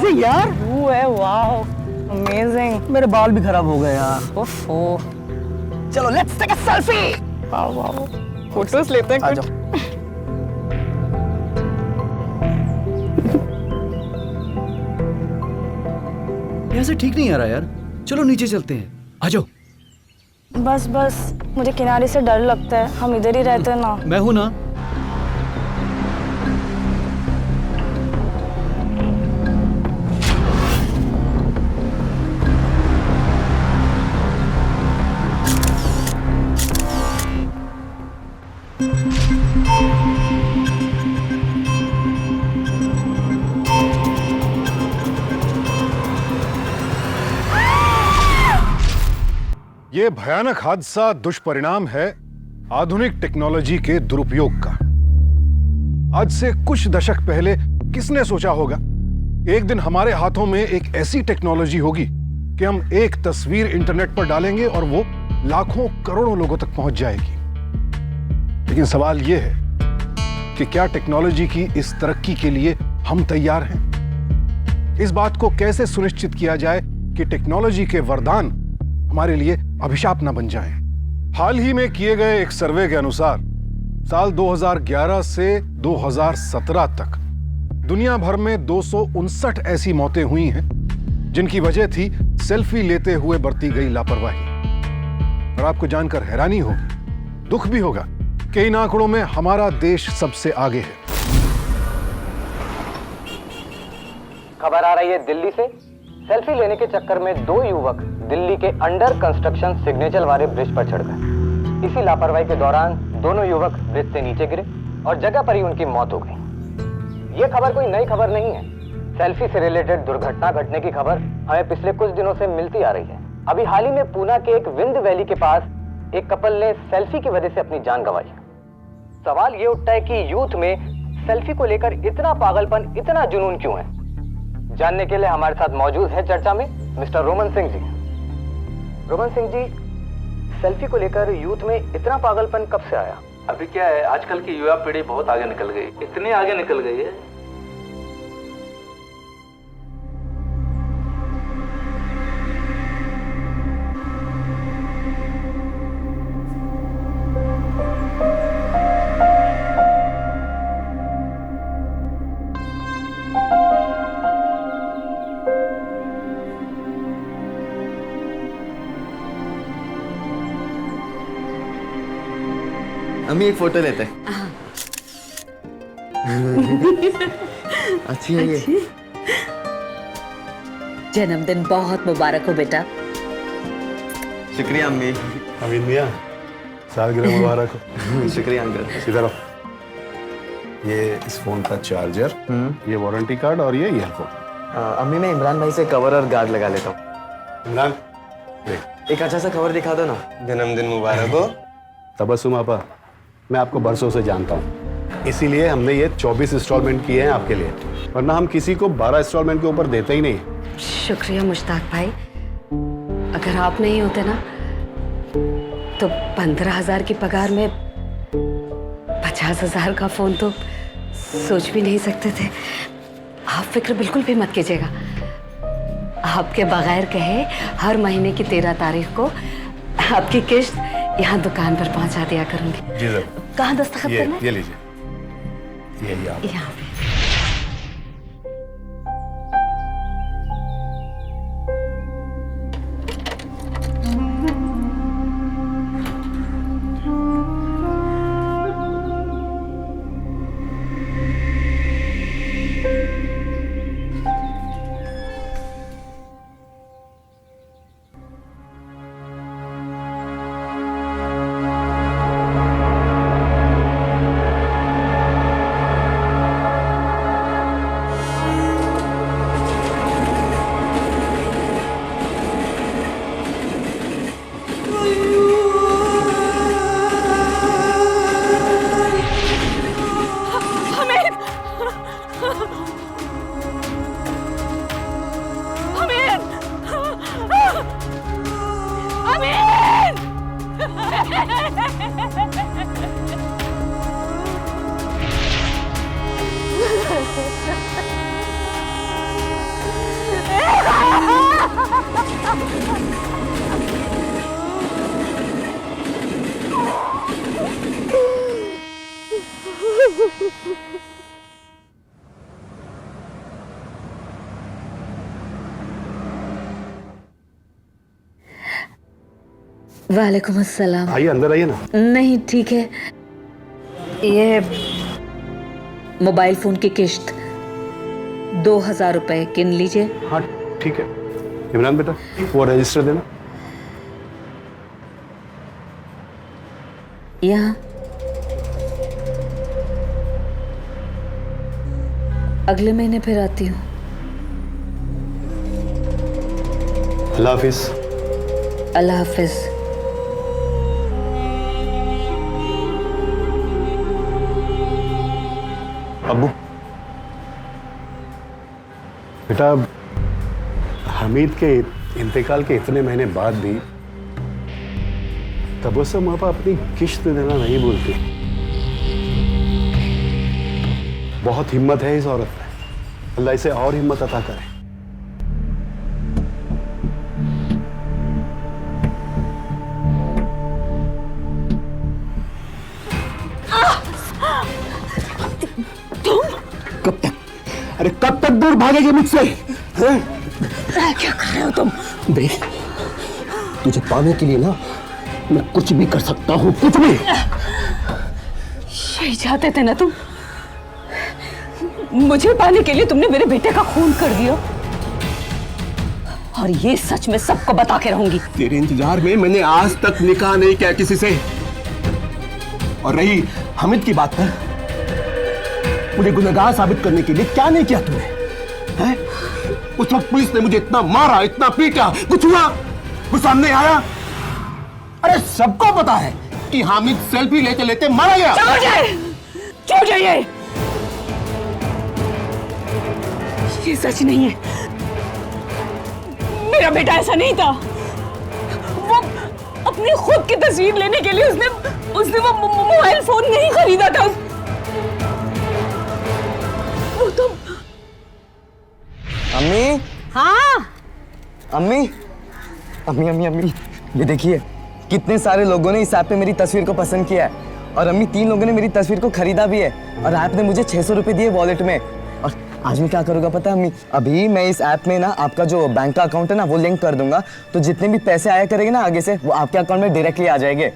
Amazing यार। वो है, वाओ अमेजिंग। मेरे बाल भी खराब हो गए यार। ओफो। चलो let's take a selfie. Wow wow, photos लेते हैं आ कुछ। जाओ। ऐसे ठीक नहीं आ रहा यार, चलो नीचे चलते हैं, आ जाओ। बस बस, मुझे किनारे से डर लगता है, हम इधर ही रहते हैं ना। मैं हूं ना। ये भयानक हादसा दुष्परिणाम है आधुनिक टेक्नोलॉजी के दुरुपयोग का। आज से कुछ दशक पहले किसने सोचा होगा एक दिन हमारे हाथों में एक ऐसी टेक्नोलॉजी होगी कि हम एक तस्वीर इंटरनेट पर डालेंगे और वो लाखों करोड़ों लोगों तक पहुंच जाएगी। लेकिन सवाल यह है कि क्या टेक्नोलॉजी की इस तरक्की के लिए हम तैयार हैं? इस बात को कैसे सुनिश्चित किया जाए कि टेक्नोलॉजी के वरदान हमारे लिए अभिशाप न बन जाएं? हाल ही में किए गए एक सर्वे के अनुसार साल 2011 से 2017 तक दुनिया भर में 259 ऐसी मौतें हुई हैं जिनकी वजह थी सेल्फी लेते हुए बरती गई लापरवाही। और आपको जानकर हैरानी होगी, दुख भी होगा कि इन आंकड़ों में हमारा देश सबसे आगे है। खबर आ रही है दिल्ली से। सेल्फी लेने के चक्कर में 2 युवक दिल्ली के अंडर कंस्ट्रक्शन सिग्नेचर वाले ब्रिज पर चढ़ गए। इसी लापरवाही के दौरान दोनों युवक ब्रिज से नीचे गिरे और जगह पर ही उनकी मौत हो गई। यह खबर कोई नई खबर नहीं है। सेल्फी से रिलेटेड दुर्घटना घटने की खबर हमें पिछले कुछ दिनों से मिलती आ रही है। अभी हाल ही में पूना के एक विंध्य वैली के पास एक कपल ने सेल्फी की वजह से अपनी जान गंवाई। सवाल ये उठता है कि यूथ में सेल्फी को लेकर इतना पागलपन, इतना जुनून क्यों है? जानने के लिए हमारे साथ मौजूद है चर्चा में mister Roman Singh ji. Roman Singh ji, selfie को लेकर यूथ में इतना पागलपन कब से आया? अभी क्या है, आजकल की युवा पीढ़ी बहुत आगे निकल गई, इतनी आगे निकल गई है। अम्मी एक फोटो लेते हैं। अच्छी है ये। जन्मदिन बहुत मुबारक हो बेटा। शुक्रिया अम्मी। अमीन मियां, सालगिरह मुबारक हो। शुक्रिया अंकल। इधर आओ। ये इस फोन का चार्जर, ये वारंटी कार्ड और ये ईयरफोन। अम्मी मैं इमरान भाई से कवर और गार्ड लगा लेता हूँ। इमरान देख, एक अच्छा सा कवर दिखा दो ना। जन्मदिन मुबारक हो। तबस्सुम आपा, मैं आपको बरसों से जानता हूँ, इसीलिए हमने ये 24 इंस्टॉलमेंट किए हैं आपके लिए, वरना हम किसी को 12 इंस्टॉलमेंट के ऊपर देते ही नहीं। शुक्रिया मुश्ताक भाई, अगर आप नहीं होते ना तो 15,000 की पगार में 50,000 का फोन तो सोच भी नहीं सकते थे। आप फिक्र बिल्कुल भी मत कीजिएगा। आपके बगैर कहे हर महीने की 13 तारीख को आपकी किस्त यहाँ दुकान पर पहुँचा दिया करूंगी। जी सर। कहाँ दस्तखत करना? ये लीजिए, ये आप। यहाँ पे। वालेकुम अस्सलाम। आइए अंदर आइए ना। नहीं ठीक है, ये मोबाइल फोन की किश्त 2000 रुपए गिन लीजिए। हाँ ठीक है। इमरान बेटा वो रजिस्टर देना। यहाँ अगले महीने फिर आती हूँ। अल्लाह हाफिज। अल्लाह हाफिज। अब्बू बेटा, हमीद के इंतकाल के इतने महीने बाद भी तबस्सुम आपा अपनी किश्त देना नहीं भूलती। बहुत हिम्मत है इस औरत में, अल्लाह इसे और हिम्मत अता करे। अरे कब तक दूर भागेगी मुझसे? क्या कर रहे हो तुम? देख, तुझे पाने के लिए ना मैं कुछ भी कर सकता हूँ, कुछ भी। यही चाहते थे ना तुम? मुझे पाने के लिए तुमने मेरे बेटे का खून कर दिया, और ये सच मैं सबको बता के रहूंगी। तेरे इंतजार में मैंने आज तक निकाह नहीं किया किसी से। और रही हामिद की बात है, मुझे गुनहगार साबित करने के लिए क्या नहीं किया तूने? हैं? उस वक्त पुलिस ने मुझे इतना मारा, इतना पीटा, कुछ हुआ? कुछ सामने आया? अरे सबको पता है कि हामिद सेल्फी लेते लेते मारा गया। छोड़ जाइए, ये सच नहीं है। मेरा बेटा ऐसा नहीं था। वो अपनी खुद की तस्वीर लेने के लिए उसने वो मोबाइल फोन नहीं खरीदा था। वो तो अम्मी। हाँ अम्मी अम्मी अम्मी अम्मी, ये देखिए कितने सारे लोगों ने इस ऐप पे मेरी तस्वीर को पसंद किया है। और अम्मी 3 लोगों ने मेरी तस्वीर को खरीदा भी है, और ऐप ने मुझे 600 रुपए दिए वॉलेट में। और आज मैं क्या करूँगा पता है अम्मी? अभी मैं इस ऐप में ना आपका जो बैंक का अकाउंट है ना वो लिंक कर दूंगा, तो जितने भी पैसे आया करेंगे ना आगे से वो आपके अकाउंट में डायरेक्टली आ जाएंगे।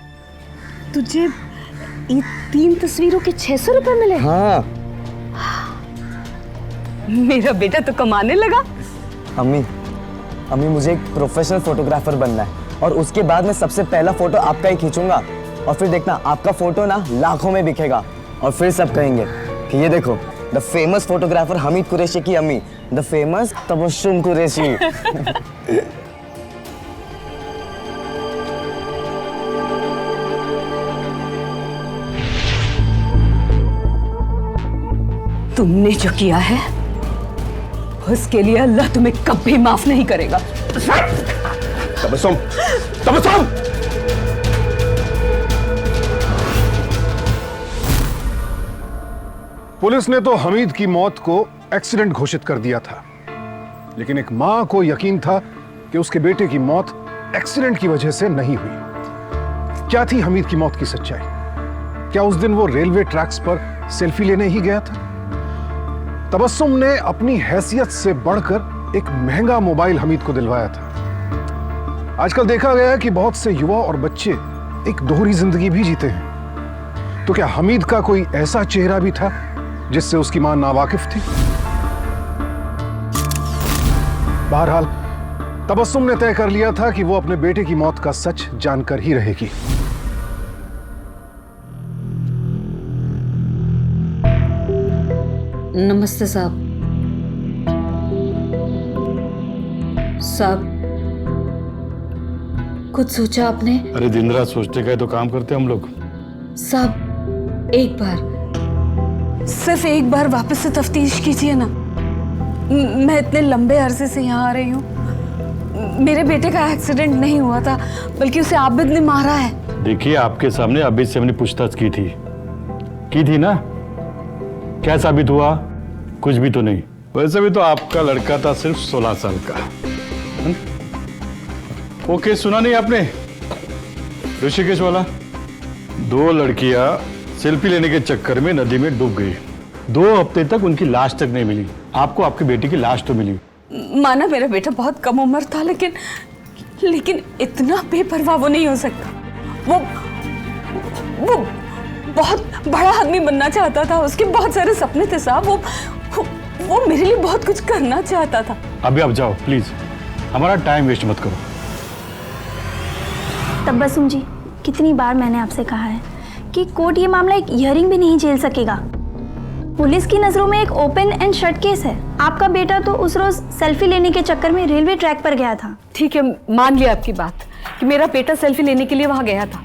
तुझे इन 3 तस्वीरों के 600 रुपए मिले? हाँ मेरा बेटा तो कमाने लगा। अम्मी अम्मी, मुझे एक प्रोफेशनल फोटोग्राफर बनना है, और उसके बाद मैं सबसे पहला फोटो आपका ही खींचूंगा, और फिर देखना आपका फोटो ना लाखों में बिकेगा, और फिर सब कहेंगे कि ये देखो the famous photographer Hamid Qureshi की अम्मी, द फेमस तबस्सुम कुरैशी। तुमने जो किया है उसके लिए अल्लाह तुम्हें कभी माफ नहीं करेगा। तबस्सुम, तबस्सुम! पुलिस ने तो हमीद की मौत को एक्सीडेंट घोषित कर दिया था, लेकिन एक मां को यकीन था कि उसके बेटे की मौत एक्सीडेंट की वजह से नहीं हुई। क्या थी हमीद की मौत की सच्चाई? क्या उस दिन वो रेलवे ट्रैक्स पर सेल्फी लेने ही गया था? तबस्सुम ने अपनी हैसियत से बढ़कर एक महंगा मोबाइल हमीद को दिलवाया था। आजकल देखा गया है कि बहुत से युवा और बच्चे एक दोहरी जिंदगी भी जीते हैं। तो क्या हमीद का कोई ऐसा चेहरा भी था जिससे उसकी मां नावाकिफ थी? बहरहाल तबस्सुम ने तय कर लिया था कि वो अपने बेटे की मौत का सच जानकर ही रहेगी। नमस्ते साहब। साहब, कुछ सोचा आपने? अरे दिन रात सोचने का ही तो काम करते हम लोग। साहब एक बार, सिर्फ एक बार वापस से तफ्तीश कीजिए ना। मैं इतने लंबे अरसे से यहाँ आ रही हूँ। मेरे बेटे का एक्सीडेंट नहीं हुआ था, बल्कि उसे आबिद ने मारा है। देखिए आपके सामने आबिद से हमने पूछताछ की थी ना? क्या साबित हुआ? कुछ भी तो नहीं। वैसे भी तो आपका लड़का था सिर्फ 16 साल का। वो केस सुना नहीं आपने, ऋषिकेश वाला? 2 लड़कियां सेल्फी लेने के चक्कर में नदी में डूब गई। 2 हफ्ते तक उनकी लाश तक नहीं मिली। आपको आपकी बेटी की लाश तो मिली। माना मेरा बेटा बहुत कम उम्र था, लेकिन लेकिन इतना बेपरवाह वो नहीं हो सकता। वो बहुत बड़ा आदमी बनना चाहता था, उसके बहुत सारे सपने थे साहब। वो मेरे लिए बहुत कुछ करना चाहता था। अभी आप जाओ प्लीज, हमारा टाइम वेस्ट मत करो। तबस्सुम जी, कितनी बार मैंने आपसे कहा है कि कोर्ट ये मामला एक हियरिंग भी नहीं झेल सकेगा। पुलिस की नजरों में एक ओपन एंड शट केस है। आपका बेटा तो उस रोज सेल्फी लेने के चक्कर में रेलवे ट्रैक पर गया था। ठीक है, मान लिया आपकी बात कि मेरा बेटा सेल्फी लेने के लिए वहां गया था,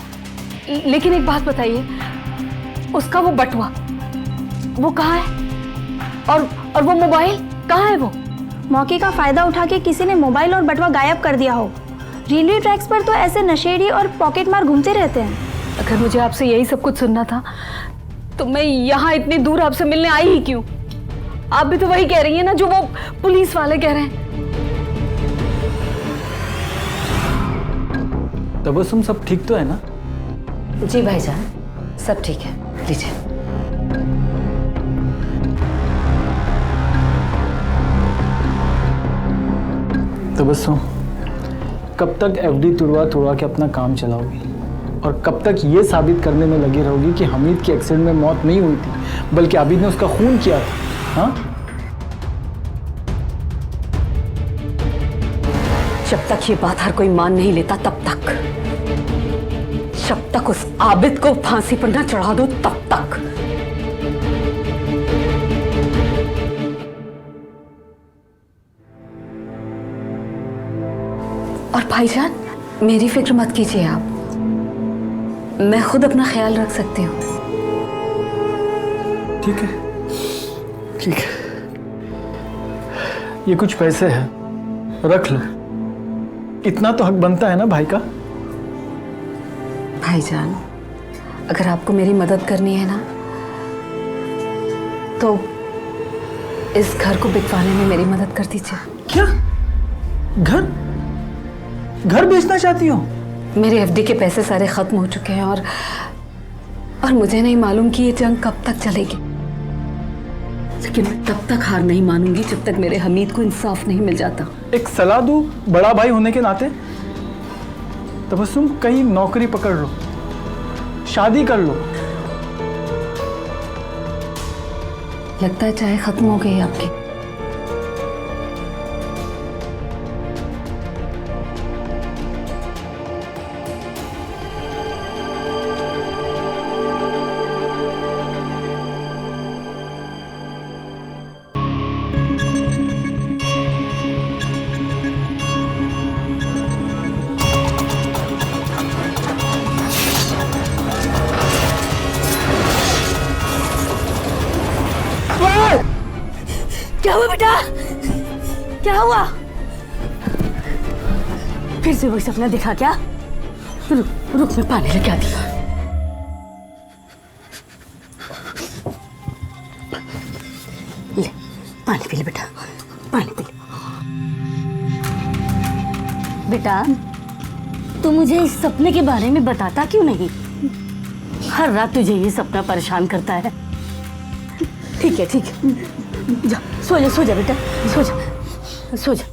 लेकिन एक बात बताइए, उसका वो बटुआ वो कहाँ है? और वो मोबाइल कहाँ है? वो मौके का फायदा उठा के किसी ने मोबाइल और बटुआ गायब कर दिया हो। रेलवे ट्रैक्स पर तो ऐसे नशेड़ी और पॉकेट मार घूमते रहते हैं। अगर मुझे आपसे यही सब कुछ सुनना था तो मैं यहाँ इतनी दूर आपसे मिलने आई ही क्यों? आप भी तो वही कह रही हैं ना जो वो पुलिस वाले कह रहे हैं। तबस्सुम, सब ठीक तो है ना? जी भाईजान, सब ठीक है, लीजिए। तबस्सुम, कब तक एफडी तुड़वा के अपना काम चलाओगी और कब तक ये साबित करने में लगी रहोगी कि हमीद की एक्सीडेंट में मौत नहीं हुई थी बल्कि आबिद ने उसका खून किया था? हाँ, जब तक ये बात हर कोई मान नहीं लेता तब तक, जब तक उस आबिद को फांसी पर ना चढ़ा दो तब तक। और भाईजान, मेरी फिक्र मत कीजिए आप, मैं खुद अपना ख्याल रख सकती हूँ। ठीक है, ठीक है, ये कुछ पैसे हैं, रख लो। इतना तो हक बनता है ना भाई का। भाईजान, अगर आपको मेरी मदद करनी है ना तो इस घर को बिकवाने में मेरी मदद कर दीजिए। क्या? घर बेचना चाहती हो? मेरे एफडी के पैसे सारे खत्म हो चुके हैं और मुझे नहीं मालूम कि ये जंग कब तक चलेगी, लेकिन मैं तब तक हार नहीं मानूंगी जब तक मेरे हमीद को इंसाफ नहीं मिल जाता। एक सलाह दूं बड़ा भाई होने के नाते, तबस्सुम कहीं नौकरी पकड़ लो, शादी कर लो। लगता है चाय खत्म हो गई आपकी। क्या हुआ बेटा? क्या हुआ? फिर से वही सपना देखा क्या? रुक मैं पानी लेके आती हूँ। ले पानी पी ले बेटा, पानी पी ले। बेटा, तू मुझे इस सपने के बारे में बताता क्यों नहीं? हर रात तुझे ये सपना परेशान करता है। ठीक है, ठीक है, जा सो जा बेटा, सो जा।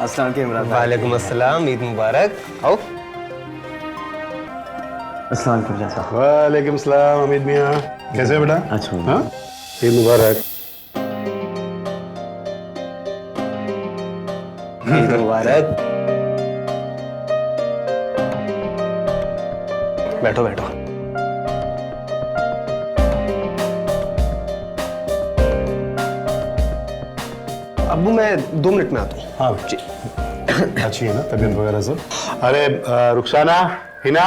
अस्सलाम इमरान। वालेकुम अस्सलाम, ईद मुबारक। आओ। अस्सलाम वालेकुम। वालेकुम सलाम हमीद मियाँ, कैसे है बेटा? अच्छा। हाँ, ईद मुबारक। ईद मुबारक। बैठो बैठो। अब्बू मैं 2 मिनट में आता हूँ। हाँ जी, अच्छी है ना तबीयत वगैरह सब? अरे रुखसाना, हिना,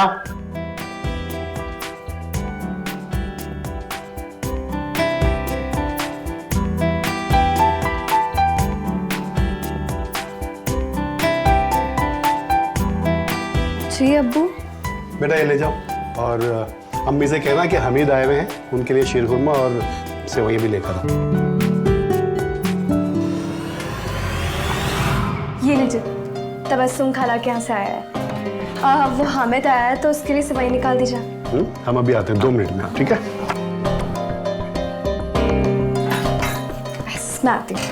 जी अब्बू। बेटा ये ले जाओ और अम्मी से कहना कि हमीद आए हुए हैं, उनके लिए शीरखुरमा और सेवइयां भी लेकर आओ। ये लीजिए, तबस्सुम खाला के यहाँ से आया है। वो हामिद आया है तो उसके लिए सेवई निकाल दीजिए। हम अभी आते हैं 2 मिनट में, ठीक है? मैं आती हूँ।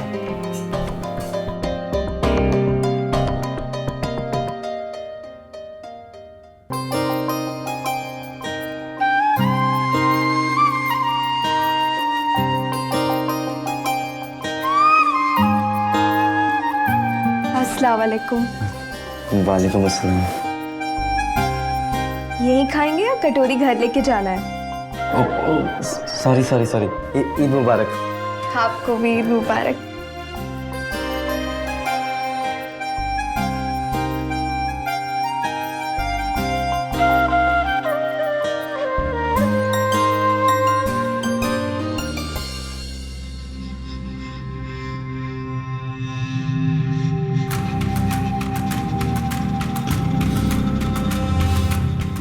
अस्सलाम वालेकुम। वालेकुम अस्सलाम। यही खाएंगे या कटोरी घर लेके जाना है? सॉरी सॉरी सॉरी, ईद मुबारक। आपको भी ईद मुबारक।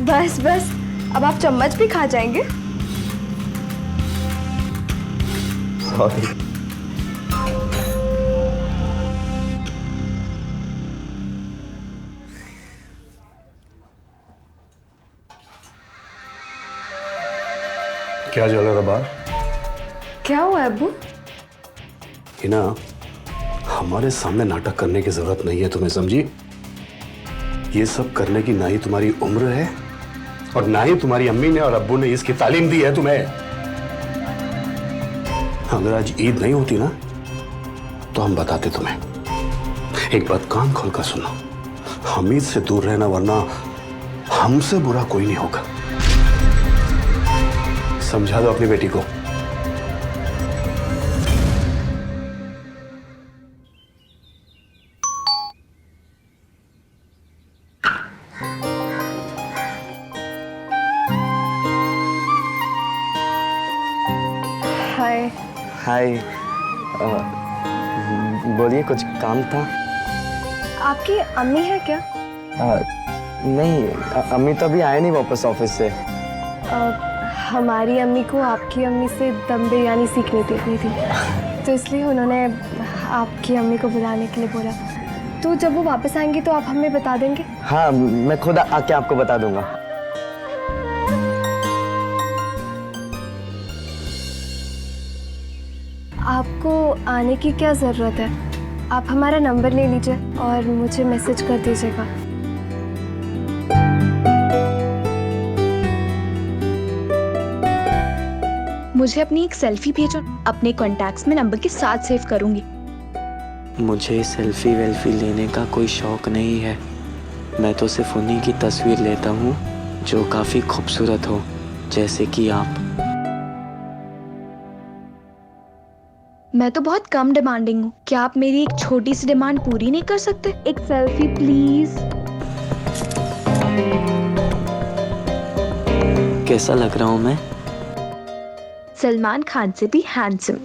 बस बस, अब आप चम्मच भी खा जाएंगे। सॉरी। क्या चल रहा था बाहर? क्या हुआ अब्बू? ये ना, हमारे सामने नाटक करने की जरूरत नहीं है तुम्हें, समझी? ये सब करने की ना ही तुम्हारी उम्र है और ना ही तुम्हारी अम्मी ने और अब्बू ने इसकी तालीम दी है तुम्हें। अगर आज ईद नहीं होती ना तो हम बताते तुम्हें। एक बात कान खोल कर सुनो, हमीद से दूर रहना, वरना हमसे बुरा कोई नहीं होगा। समझा दो अपनी बेटी को। हाय। हाय। बोलिए, कुछ काम था? आपकी अम्मी है क्या? नहीं, अम्मी तो अभी आए नहीं वापस ऑफिस से। हमारी अम्मी को आपकी अम्मी से दम बिरयानी सीखनी थी तो इसलिए उन्होंने आपकी अम्मी को बुलाने के लिए बोला। तो जब वो वापस आएंगे तो आप हमें बता देंगे? हाँ, मैं खुद आके आपको बता दूंगा। आपको आने की क्या ज़रूरत है? आप हमारा नंबर ले लीजिए और मुझे मैसेज कर दीजिएगा। मुझे अपनी एक सेल्फी भेजो, अपने कॉन्टैक्ट्स में नंबर के साथ सेव करूंगी। मुझे सेल्फी वेल्फी लेने का कोई शौक नहीं है। मैं तो सिर्फ उन्हीं की तस्वीर लेता हूँ जो काफी खूबसूरत हो, जैसे कि आप। मैं तो बहुत कम डिमांडिंग हूँ। क्या आप मेरी एक छोटी सी डिमांड पूरी नहीं कर सकते? एक सेल्फी प्लीज। कैसा लग रहा हूँ मैं? सलमान खान से भी हैंडसम।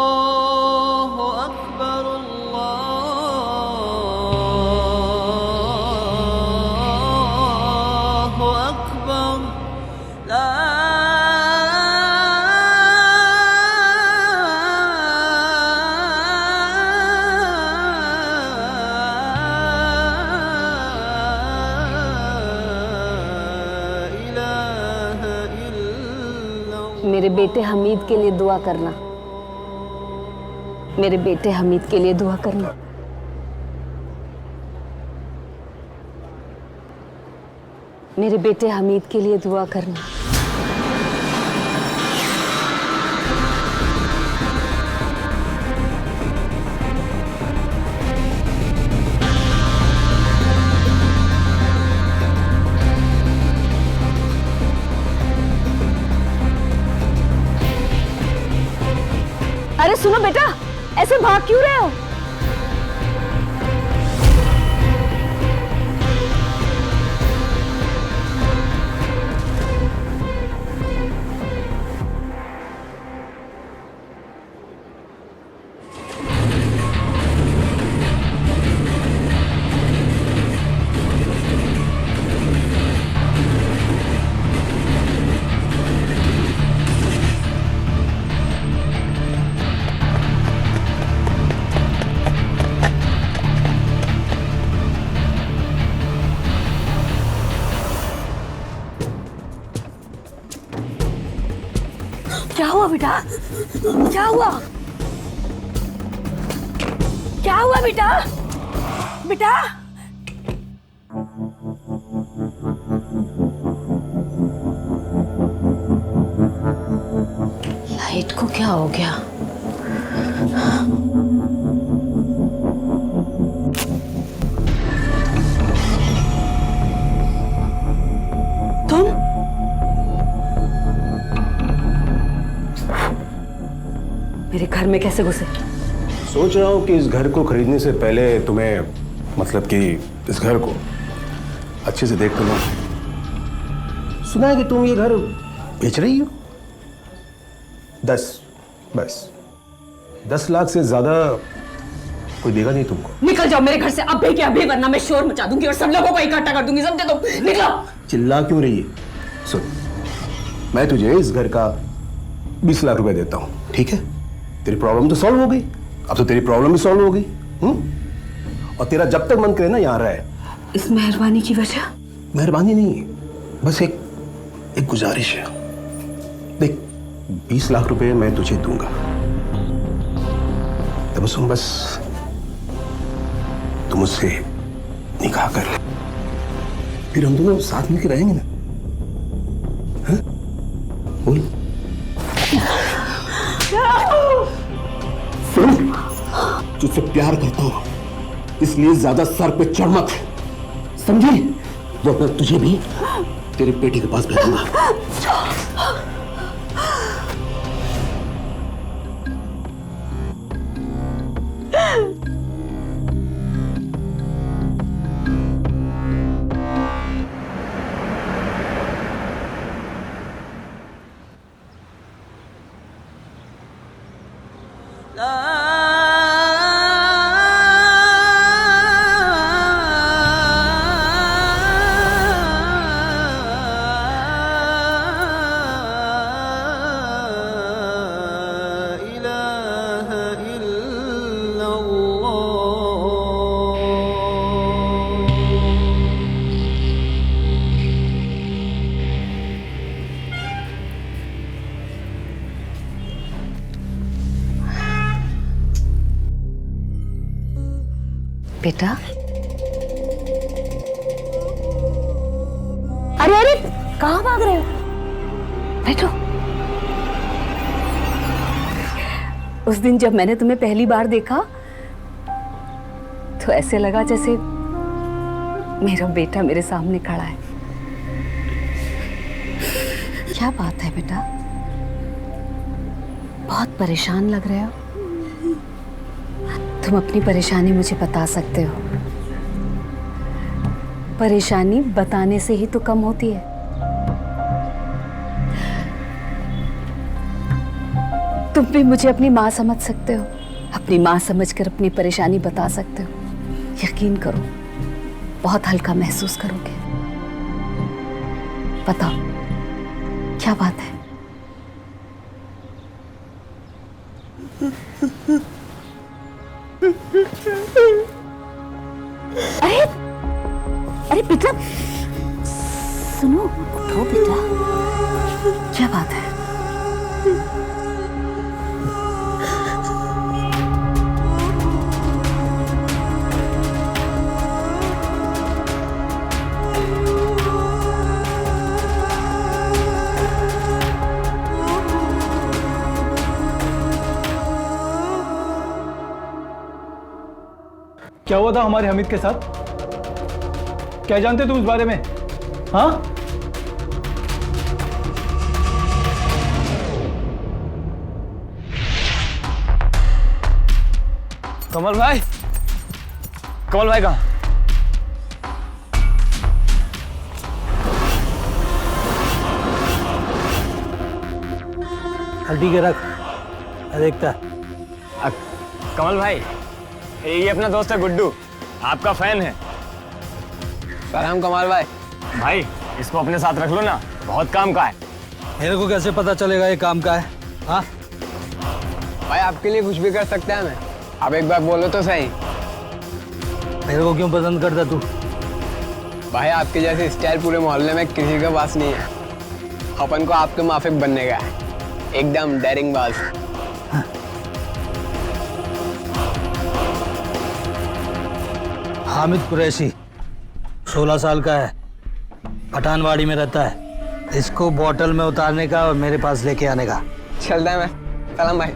अल्लाहु अकबर, अल्लाहु अकबर, ला इलाहा इल्लल्लाह। मेरे बेटे हमीद के लिए दुआ करना। मेरे बेटे हमीद के लिए दुआ करना। मेरे बेटे हमीद के लिए दुआ करना। अरे सुनो बेटा, ऐसे भाग क्यों रहे हो? क्या हुआ बेटा? क्या हुआ? क्या हुआ बेटा? बेटा लाइट को क्या हो गया? तुम मेरे घर में कैसे घुसे? सोच रहा हूँ कि इस घर को खरीदने से पहले तुम्हें, मतलब कि इस घर को अच्छे से देख तो लो। सुना है कि तुम ये घर बेच रही हो। 10 लाख से ज्यादा कोई देगा नहीं तुमको। निकल जाओ मेरे घर से अभी के अभी, वरना मैं शोर मचा दूंगी और सब लोगों को इकट्ठा कर दूंगी, समझे तुम? निकलो। चिल्ला क्यों रही है? सुन, मैं तुझे इस घर का 20 लाख रुपए देता हूँ, ठीक है? तेरी प्रॉब्लम तो सॉल्व हो गई। अब तो तेरी प्रॉब्लम भी सॉल्व हो गई। और तेरा जब तक मन करे ना यहाँ रहे। इस मेहरबानी की वजह? मेहरबानी नहीं, बस एक गुजारिश है। देख, 20 लाख रुपए मैं तुझे दूंगा, तब सुन, बस तुम मुझसे निकाह कर ले, फिर हम दोनों साथ मिलकर रहेंगे ना। हाँ? बोल। सुन, तुझसे प्यार करता हूं, इसलिए ज्यादा सर पे चढ़ मत, समझी? वो अपना तुझे भी तेरे बेटी के पास भेजूंगा। बेटा, अरे अरे कहाँ भाग रहे हो? बैठो। उस दिन जब मैंने तुम्हें पहली बार देखा तो ऐसे लगा जैसे मेरा बेटा मेरे सामने खड़ा है। क्या बात है बेटा, बहुत परेशान लग रहे हो? तुम अपनी परेशानी मुझे बता सकते हो। परेशानी बताने से ही तो कम होती है। तुम भी मुझे अपनी माँ समझ सकते हो, अपनी माँ समझकर अपनी परेशानी बता सकते हो। यकीन करो, बहुत हल्का महसूस करोगे। बताओ, क्या बात है? अरे अरे बेटा सुनो, उठो बेटा। क्या बात है? क्या हुआ था हमारे हमीद के साथ? क्या जानते तुम इस बारे में? हाँ? कमल भाई कहाँ? ठीक है रख, देखता। कमल भाई ये अपना दोस्त है गुड्डू, आपका फैन है। सलाम कमाल भाई। भाई इसको अपने साथ रख लो ना, बहुत काम का है। मेरे को कैसे पता चलेगा ये काम का है? हाँ भाई आपके लिए कुछ भी कर सकते हैं मैं, आप एक बार बोलो तो सही। मेरे को क्यों पसंद करता तू? भाई आपके जैसे स्टाइल पूरे मोहल्ले में किसी के पास नहीं है। अपन को आपके माफिक बनने का है, एकदम डेयरिंग बाज। हामिद कुरैशी 16 साल का है, पठानवाड़ी में रहता है। इसको बोतल में उतारने का और मेरे पास लेके आने का। चलता है मैं। सलाम भाई।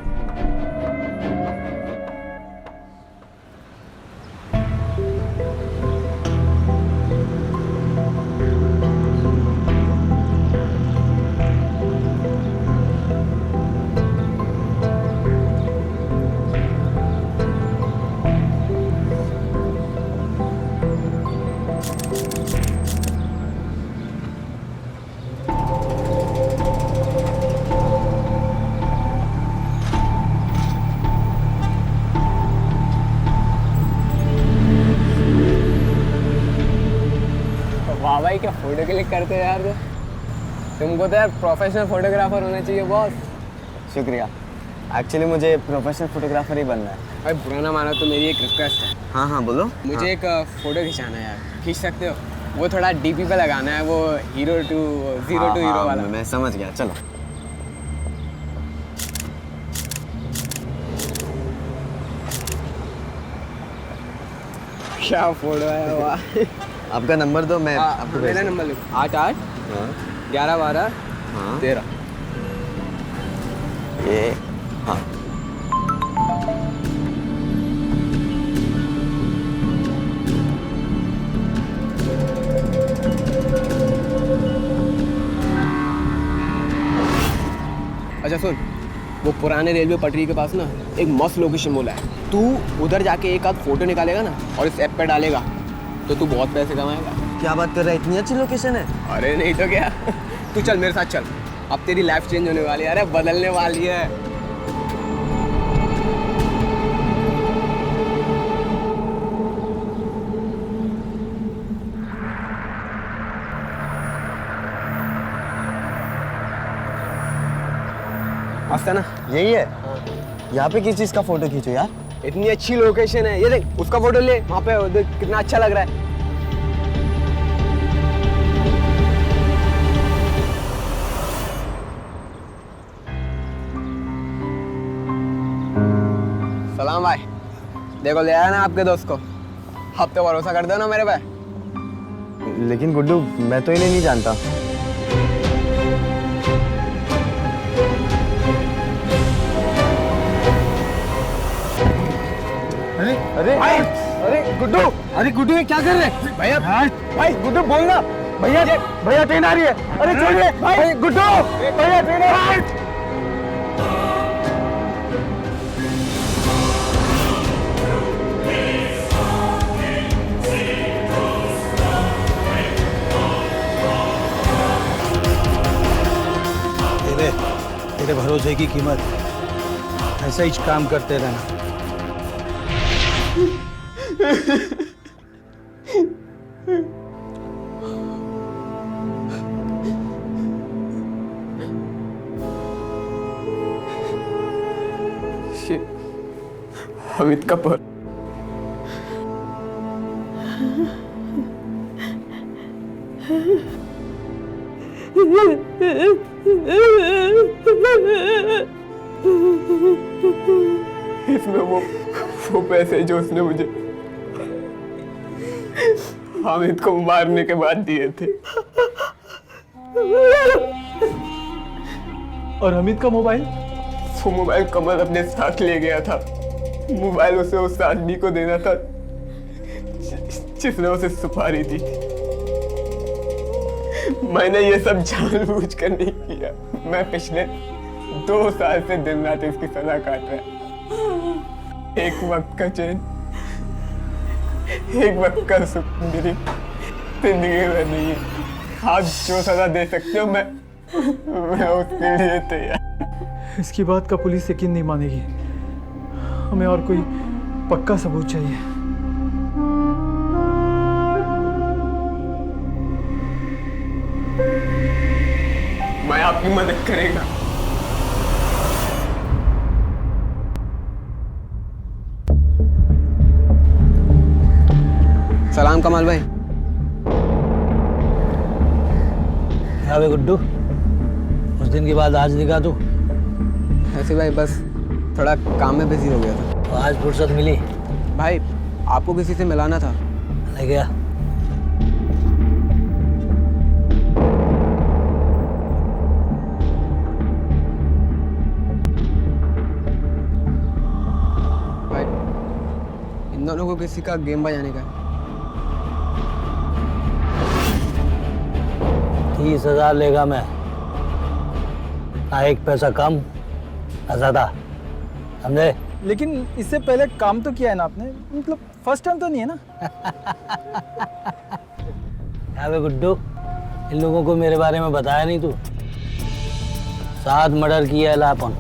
वाह भाई क्या फोटो क्लिक करते हो यार। तुमको तो यार प्रोफेशनल फोटोग्राफर होना चाहिए बॉस। शुक्रिया। एक्चुअली मुझे प्रोफेशनल फोटोग्राफर ही बनना है। भाई बुरा ना मानो तो मेरी एक रिक्वेस्ट है। हाँ हाँ बोलो। मुझे एक फोटो खिंचाना है यार, खींच सकते हो? वो थोड़ा डीपी पे लगाना है, वो हीरो टू हीरो वाला। मैं समझ गया, चलो। क्या फोटो है वाह। आपका नंबर दो, मैं आपको मेरा नंबर लिखो। 88 11 12 13। ये हाँ अच्छा सुन, वो पुराने रेलवे पटरी के पास ना एक मस्त लोकेशन बोला है। तू उधर जाके एक आध फोटो निकालेगा ना और इस ऐप पे डालेगा तो तू बहुत पैसे कमाएगा। क्या बात कर रहा है, इतनी अच्छी लोकेशन है? अरे नहीं तो क्या। तू चल मेरे साथ चल, अब तेरी लाइफ चेंज होने वाली है। अरे बदलने वाली है। मस्त है ना? यही है। यहाँ पे किस चीज का फोटो खींचो यार? इतनी अच्छी लोकेशन है, ये देख उसका फोटो ले, वहाँ पे देख कितना अच्छा लग रहा है। सलाम भाई। देखो ले आया ना आपके दोस्त को, अब तो भरोसा कर दो ना मेरे पे। लेकिन गुड्डू मैं तो इन्हें नहीं जानता। अरे अरे गुड्डू, अरे गुड्डू ये क्या कर रहे हैं? भैया भाई गुड्डू बोलना। भैया भैया ट्रेन आ रही है। अरे छोड़िए भाई, गुड्डू भैया ट्रेन आ रही है। तेरे भरोसे की कीमत, ऐसा ही काम करते रहना। हामिद कपूर। इसमें वो पैसे जो उसने मुझे हामिद को मारने के बाद दिए थे। और हामिद का मोबाइल? वो मोबाइल कमल अपने साथ ले गया था। मोबाइल उसे उस आदमी को देना था जिसने उसे सुपारी दी थी। मैंने ये सब जानबूझकर नहीं किया। मैं पिछले 2 साल से दिन रात इसकी सजा काट रहा। एक वक्त का चैन, एक वक्त का सुकून मेरी जिंदगी में नहीं है। आप जो सजा दे सकते हो मैं उसके लिए तैयार। इसकी बात का पुलिस यकीन नहीं मानेगी। हमें और कोई पक्का सबूत चाहिए। मैं आपकी मदद करेगा। सलाम कमाल भाई। अबे गुड्डू, उस दिन के बाद आज दिखा तू? ऐसे भाई बस थोड़ा काम में बिजी हो गया था। तो आज फुर्सत मिली? भाई आपको किसी से मिलाना था। ले गया। भाई इन दोनों को किसी का गेम बजाने का है। 30,000 लेगा मैं, ना एक पैसा कम ना ज्यादा, समझे? लेकिन इससे पहले काम तो किया है ना आपने, मतलब फर्स्ट टाइम तो नहीं है ना? अबे गुड्डू, इन लोगों को मेरे बारे में बताया नहीं तू? 7 मर्डर किया है लापन,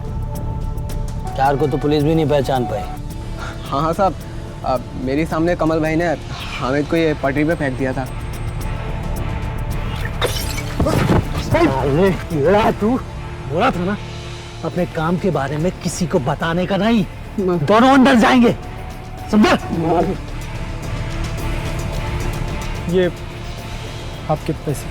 4 को तो पुलिस भी नहीं पहचान पाई। हाँ हाँ साहब, मेरे सामने कमल भाई ने हामिद को ये पटरी पे फेंक दिया था। अरे तू बोला था ना अपने काम के बारे में किसी को बताने का नहीं, दोनों अंदर जाएंगे, समझा? ये आपके पैसे।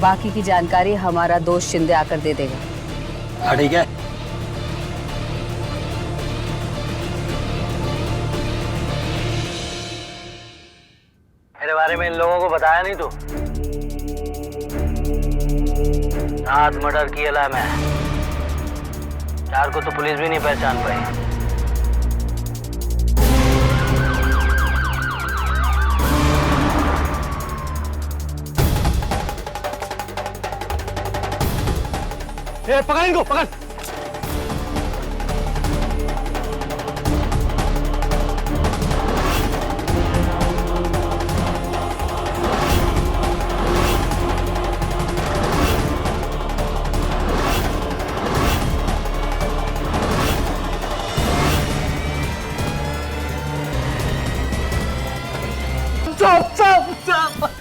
बाकी की जानकारी हमारा दोस्त शिंदे आकर दे देगा। हाँ ठीक है। मेरे बारे में इन लोगों को बताया नहीं तू? 7 मर्डर किया ला मैं, 4 को तो पुलिस भी नहीं पहचान पाई। पकड़ इनको, पकड़।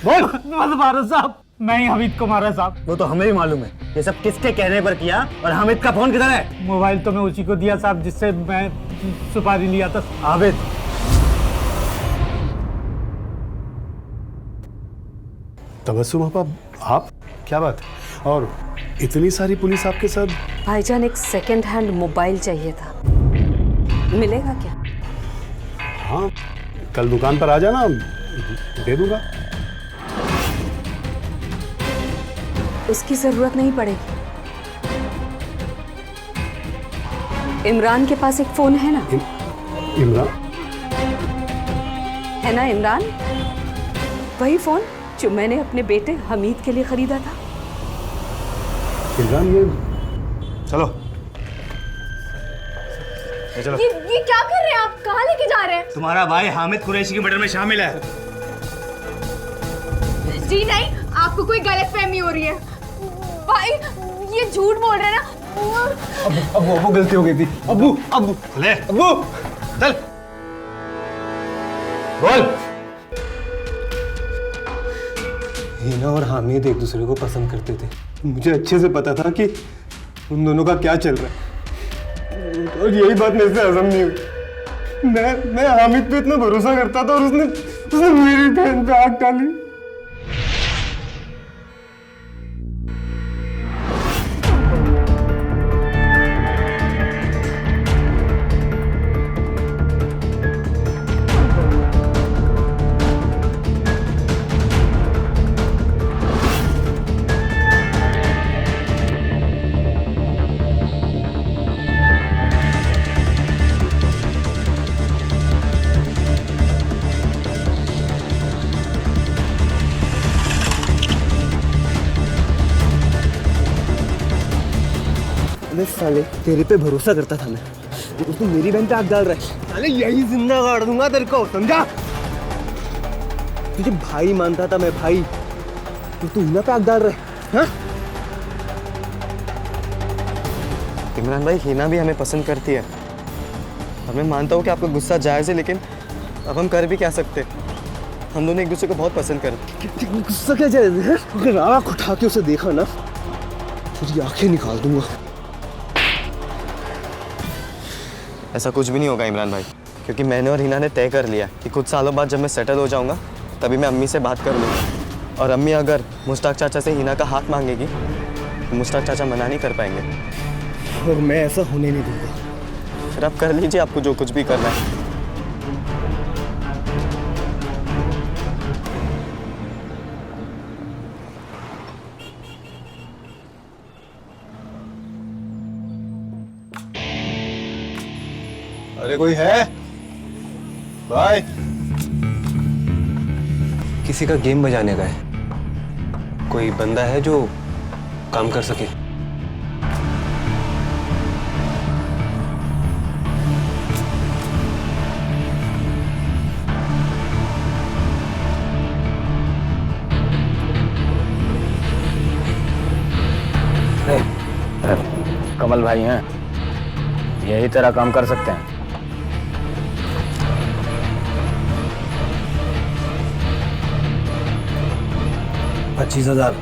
बोल। मत मारो साहब, मैं ही हामिद को मारा साहब। वो तो हमें भी मालूम है, ये सब किसके कहने पर किया। और हामिद का फोन किधर है? मोबाइल तो मैं उसी को दिया साहब जिससे मैं सुपारी लिया था। आबिद, तबस्सुम आप क्या बात है? और इतनी सारी पुलिस आपके साथ? भाईजान, एक सेकंड हैंड मोबाइल चाहिए था, मिलेगा क्या? हाँ, कल दुकान पर आ जाना, दे दूंगा। उसकी जरूरत नहीं पड़ेगी। इमरान के पास एक फोन है ना? इमरान? है ना इमरान? वही फोन जो मैंने अपने बेटे हमीद के लिए खरीदा था। इमरान, ये चलो चलो। ये क्या कर रहे हैं आप? कहाँ लेके जा रहे हैं? तुम्हारा भाई हामिद कुरैशी के मर्डर में शामिल है। जी नहीं, आपको कोई गलतफहमी हो रही है। भाई ये झूठ बोल रहे हैं ना। अब्बू गलती हो गई थी। अब्बू ले अब्बू चल बोल। हिना और हामिद एक दूसरे को पसंद करते थे। मुझे अच्छे से पता था कि उन दोनों का क्या चल रहा है, और यही बात मेरे से हजम नहीं हुई। मैं हामिद पे इतना भरोसा करता था और उसने मेरी बहन पे आग डाली। अबे साले तेरे पे भरोसा करता था मैं, तू मेरी बहन पे आग डाल रहा है। साले यही जिंदा गाड़ दूंगा तेरे को, समझा? तुझे भाई मानता था मैं, भाई, तू हिना पे आग डाल रहा है, हाँ? इमरान भाई, हिना भी हमें पसंद करती है और मैं मानता हूँ कि आपका गुस्सा जायज़ है, लेकिन अब हम कर भी क्या सकते? हम दोनों एक दूसरे को बहुत पसंद करते। गुस्सा क्या जायज़ है? अगर आँख उठा के उसे देखा ना, तुझी आंखें निकाल दूंगा। ऐसा कुछ भी नहीं होगा इमरान भाई, क्योंकि मैंने और हिना ने तय कर लिया कि कुछ सालों बाद जब मैं सेटल हो जाऊंगा तभी मैं अम्मी से बात कर लूँगा, और अम्मी अगर मुश्ताक चाचा से हिना का हाथ मांगेगी तो मुश्ताक चाचा मना नहीं कर पाएंगे, और मैं ऐसा होने नहीं दूंगा। फिर आप कर लीजिए आपको जो कुछ भी करना है। अरे कोई है भाई? किसी का गेम बजाने का है, कोई बंदा है जो काम कर सके? कमल भाई हैं, यही तेरा काम कर सकते हैं। 25,000।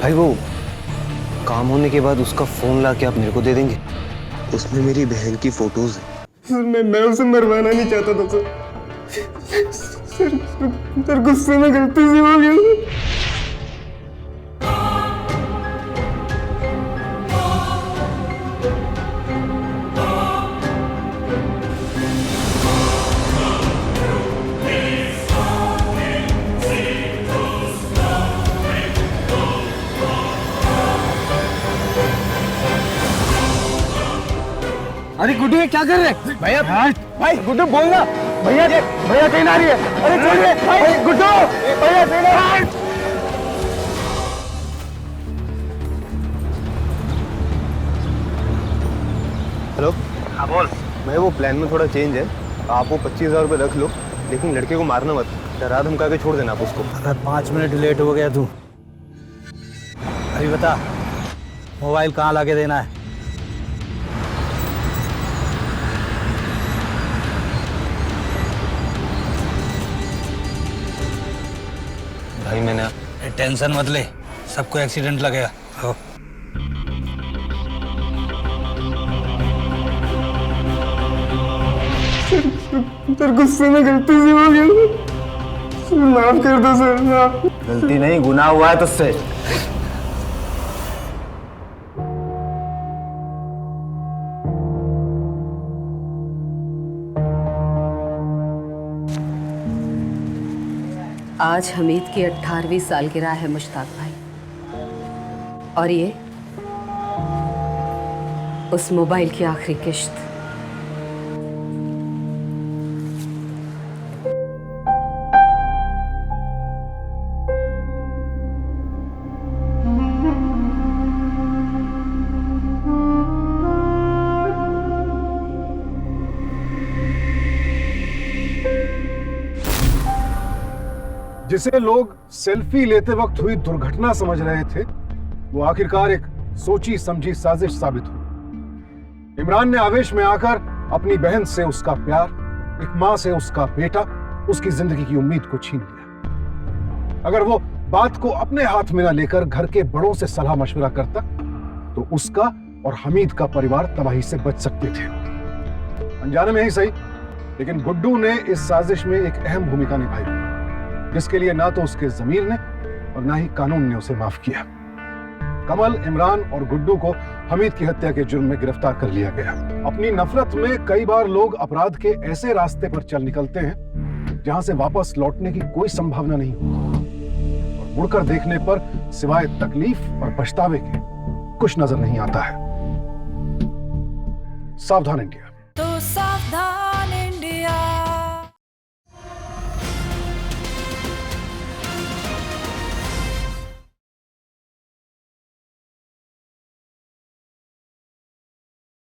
भाई वो काम होने के बाद उसका फोन ला के आप मेरे को दे देंगे? उसमें मेरी बहन की फोटोज है। मैं उसे मरवाना नहीं चाहता था सर, गुस्से में गलती से हो गया। अरे गुड्डू ये क्या कर रहे हैं? भैया भाई गुड्डू बोलना, भैया ट्रेन आ रही है। अरे छोड़िए भाई, गुड्डू भैया ट्रेन आ रही है। हेलो, हाँ बोल। मैं वो प्लान में थोड़ा चेंज है, आप वो 25,000 रुपये रख लो, लेकिन लड़के को मारना मत, डरा धमका के छोड़ देना आप उसको। अगर 5 मिनट लेट हो गया तू, अभी बता मोबाइल कहाँ लाके देना है? भाई मैंने टेंशन मत ले, सबको एक्सीडेंट लगेगा। हो सर गुस्से में गलती से हो गया, माफ कर दो सर। गलती नहीं, गुनाह हुआ है तुझसे। आज हमीद की 18वीं सालगिरह है मुश्ताक भाई, और ये उस मोबाइल की आखिरी किश्त। जिसे लोग सेल्फी लेते वक्त हुई दुर्घटना समझ रहे थे, वो आखिरकार एक सोची समझी साजिश साबित हुई। इमरान ने आवेश में आकर अपनी बहन से उसका प्यार, एक मां से उसका बेटा, उसकी जिंदगी की उम्मीद को छीन लिया। अगर वो बात को अपने हाथ में न लेकर घर के बड़ों से सलाह मशवरा करता तो उसका और हमीद का परिवार तबाही से बच सकते थे। अनजाने में ही सही, लेकिन गुड्डू ने इस साजिश में एक अहम भूमिका निभाई, जिसके लिए ना तो उसके ज़मीर ने और ना ही कानून ने उसे माफ किया। कमल, इमरान और गुड्डू को हमीद की हत्या के जुर्म में गिरफ्तार कर लिया गया। अपनी नफरत में कई बार लोग अपराध के ऐसे रास्ते पर चल निकलते हैं जहां से वापस लौटने की कोई संभावना नहीं होती, और मुड़कर देखने पर सिवाय तकलीफ और पछतावे के कुछ नजर नहीं आता है। सावधान इंडिया। तो सावधान।